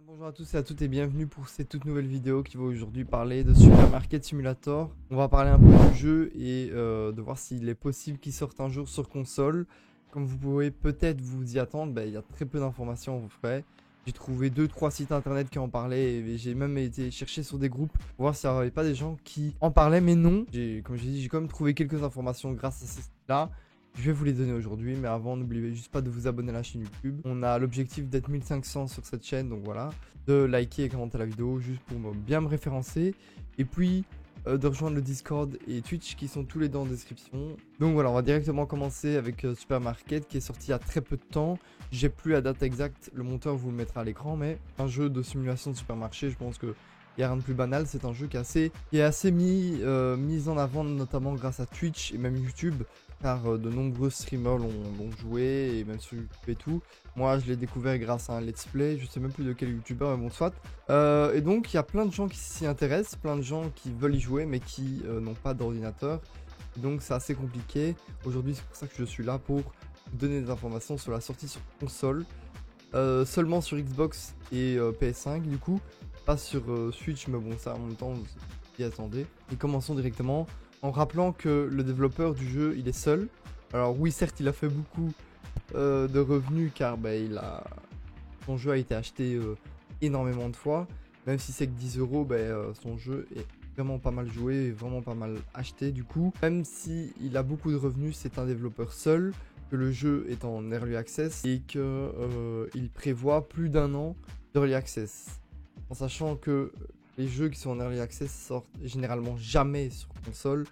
Bonjour à tous et à toutes et bienvenue pour cette toute nouvelle vidéo qui va aujourd'hui parler de Supermarket Simulator. On va parler un peu du jeu et de voir s'il est possible qu'il sorte un jour sur console. Comme vous pouvez peut-être vous y attendre, il y a très peu d'informations en vrai. J'ai trouvé 2-3 sites internet qui en parlaient et j'ai même été chercher sur des groupes pour voir s'il n'y avait pas des gens qui en parlaient, mais non. Comme je l'ai dit, j'ai quand même trouvé quelques informations grâce à ces sites-là. Je vais vous les donner aujourd'hui, mais avant, n'oubliez juste pas de vous abonner à la chaîne YouTube. On a l'objectif d'être 1500 sur cette chaîne, donc voilà. De liker et commenter la vidéo, juste pour bien me référencer. Et puis, de rejoindre le Discord et Twitch, qui sont tous les deux en description. Donc voilà, on va directement commencer avec Supermarket, qui est sorti il y a très peu de temps. J'ai plus la date exacte, le monteur vous le mettra à l'écran, mais un jeu de simulation de supermarché, je pense que il n'y a rien de plus banal. C'est un jeu qui est assez mis en avant, notamment grâce à Twitch et même YouTube, car de nombreux streamers l'ont joué, et même sur YouTube et tout. Moi, je l'ai découvert grâce à un let's play, je sais même plus de quel youtubeur, mais bon, soit. Et donc, il y a plein de gens qui s'y intéressent, plein de gens qui veulent y jouer, mais qui n'ont pas d'ordinateur. Donc, c'est assez compliqué. Aujourd'hui, c'est pour ça que je suis là, pour vous donner des informations sur la sortie sur console. Seulement sur Xbox et PS5, du coup. Pas sur Switch, mais bon, ça en même temps, vous y attendez. Et commençons directement en rappelant que le développeur du jeu, il est seul. Alors oui, certes, il a fait beaucoup de revenus, car son jeu a été acheté énormément de fois. Même si c'est que 10 euros, son jeu est vraiment pas mal joué et vraiment pas mal acheté du coup. Même si il a beaucoup de revenus, c'est un développeur seul, que le jeu est en Early Access et qu'il prévoit plus d'un an d'Early Access. En sachant que les jeux qui sont en Early Access sortent généralement jamais sur console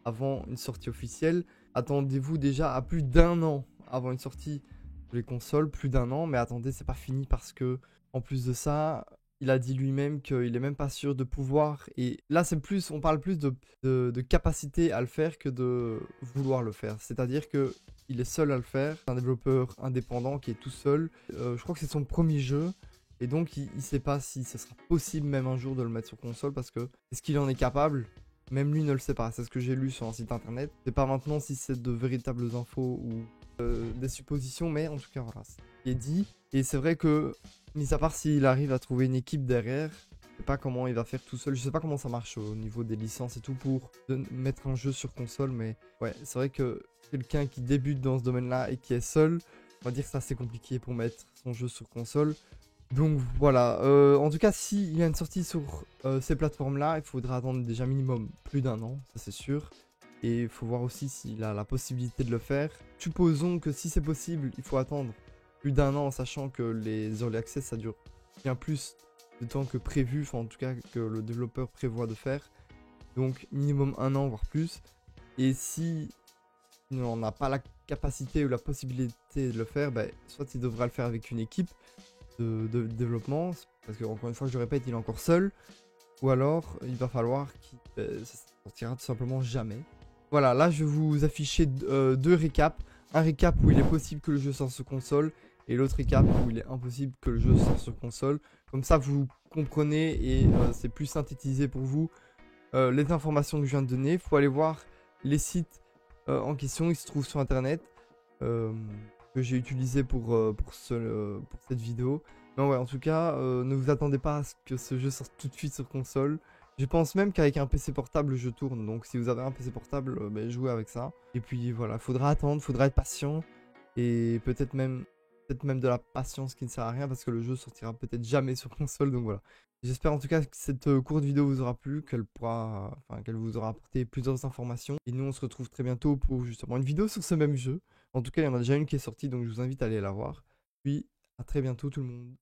avant une sortie officielle. Attendez-vous déjà à plus d'un an avant une sortie sur les consoles, plus d'un an, mais attendez, c'est pas fini parce que, en plus de ça, il a dit lui-même qu'il est même pas sûr de pouvoir, et là on parle plus de capacité à le faire que de vouloir le faire. C'est-à-dire que il est seul à le faire, c'est un développeur indépendant qui est tout seul. Je crois que c'est son premier jeu. Et donc, il sait pas si ce sera possible même un jour de le mettre sur console, parce que est-ce qu'il en est capable? Même lui ne le sait pas. C'est ce que j'ai lu sur un site internet. Je sais pas maintenant si c'est de véritables infos ou des suppositions, mais en tout cas, voilà, c'est ce qui est dit. Et c'est vrai que, mis à part s'il arrive à trouver une équipe derrière, je sais pas comment il va faire tout seul. Je sais pas comment ça marche au niveau des licences et tout pour mettre un jeu sur console, mais ouais, c'est vrai que quelqu'un qui débute dans ce domaine-là et qui est seul, on va dire que c'est assez compliqué pour mettre son jeu sur console. Donc voilà, en tout cas, s'il y a une sortie sur ces plateformes-là, il faudra attendre déjà minimum plus d'un an, ça c'est sûr. Et il faut voir aussi s'il a la possibilité de le faire. Supposons que si c'est possible, il faut attendre plus d'un an, sachant que les Early Access, ça dure bien plus de temps que prévu, enfin en tout cas que le développeur prévoit de faire. Donc minimum un an, voire plus. Et si on n'a pas la capacité ou la possibilité de le faire, soit il devra le faire avec une équipe de développement, parce que encore une fois je le répète, il est encore seul, ou alors il va falloir ça sortira tout simplement jamais. Voilà, là je vais vous afficher deux récaps, un récap où il est possible que le jeu sorte sur console et l'autre récap où il est impossible que le jeu sorte sur console. Comme ça vous comprenez et c'est plus synthétisé pour vous les informations que je viens de donner. Faut aller voir les sites en question, ils se trouvent sur internet, que j'ai utilisé pour cette vidéo. Mais ouais, en tout cas, ne vous attendez pas à ce que ce jeu sorte tout de suite sur console. Je pense même qu'avec un PC portable, le jeu tourne. Donc si vous avez un PC portable, jouez avec ça. Et puis voilà, faudra attendre, faudra être patient. Et peut-être même de la patience qui ne sert à rien, parce que le jeu sortira peut-être jamais sur console. Donc voilà. J'espère en tout cas que cette courte vidéo vous aura plu, qu'elle vous aura apporté plusieurs informations. Et nous, on se retrouve très bientôt pour justement une vidéo sur ce même jeu. En tout cas, il y en a déjà une qui est sortie, donc je vous invite à aller la voir. Puis, à très bientôt tout le monde.